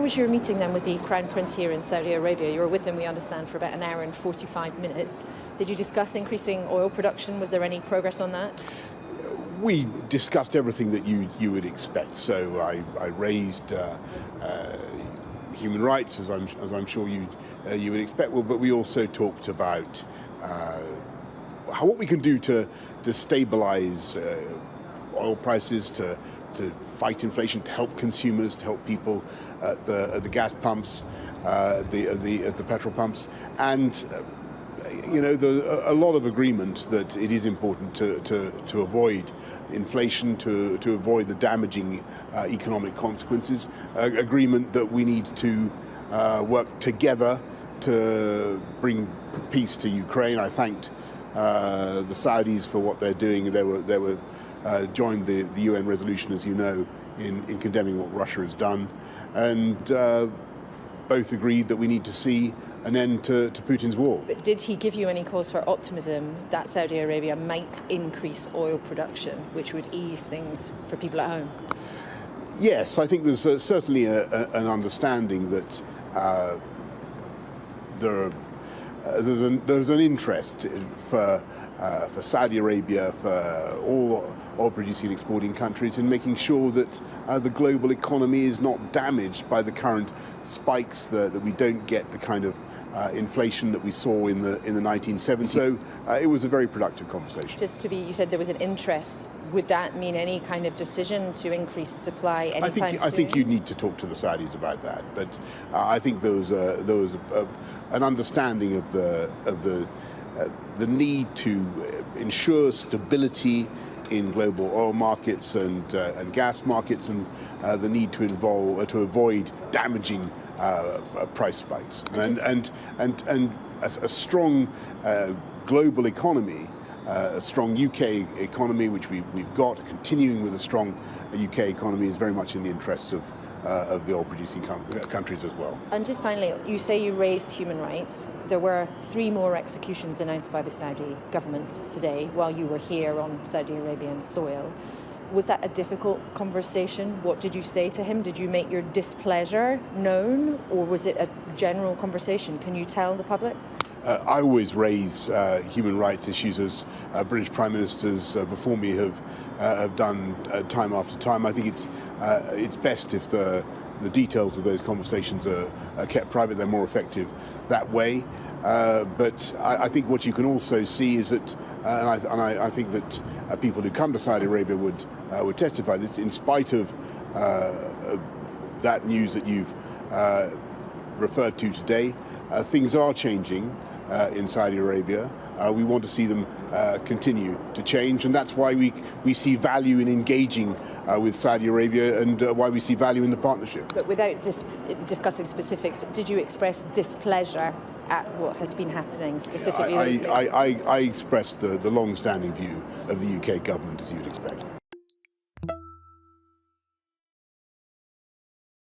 how was your meeting then with the Crown Prince here in Saudi Arabia? You were with him, we understand, for about an hour and 45 minutes. Did you discuss increasing oil production? Was there any progress on that? We discussed everything that you would expect. So I raised human rights, as I'm sure you would expect. Well, but we also talked about what we can do to stabilise oil prices, to fight inflation, to help consumers, to help people at the gas pumps, at the petrol pumps, and there's a lot of agreement that it is important to avoid inflation, to avoid the damaging economic consequences. Agreement that we need to work together to bring peace to Ukraine. I thanked the Saudis for what they're doing. They were joined the UN resolution, as you know, in condemning what Russia has done, and both agreed that we need to see an end to Putin's war. But did he give you any cause for optimism that Saudi Arabia might increase oil production, which would ease things for people at home? Yes, I think there's certainly an understanding that there's an interest for Saudi Arabia, for all oil-producing and exporting countries, in making sure that the global economy is not damaged by the current spikes, that we don't get the kind of inflation that we saw in the 1970s. So it was a very productive conversation. You said there was an interest. Would that mean any kind of decision to increase supply anytime soon? I think you need to talk to the Saudis about that. But I think there was an understanding of the need to ensure stability in global oil markets and gas markets, and the need to avoid damaging price spikes, and a strong global economy, a strong UK economy, which we've got, continuing with a strong UK economy, is very much in the interests of the oil-producing countries as well. And just finally, you say you raised human rights. There were 3 more executions announced by the Saudi government today while you were here on Saudi Arabian soil. Was that a difficult conversation? What did you say to him? Did you make your displeasure known, or was it a general conversation? Can you tell the public? I always raise human rights issues, as British Prime Ministers before me have done time after time. I think it's best if the details of those conversations are kept private. They're more effective that way. But I think what you can also see is that, and I think that people who come to Saudi Arabia would testify this, in spite of that news that you've referred to today, things are changing in Saudi Arabia. We want to see them continue to change, and that's why we see value in engaging with Saudi Arabia, and why we see value in the partnership. But without discussing specifics, did you express displeasure at what has been happening specifically? I expressed the long-standing view of the UK government, as you'd expect.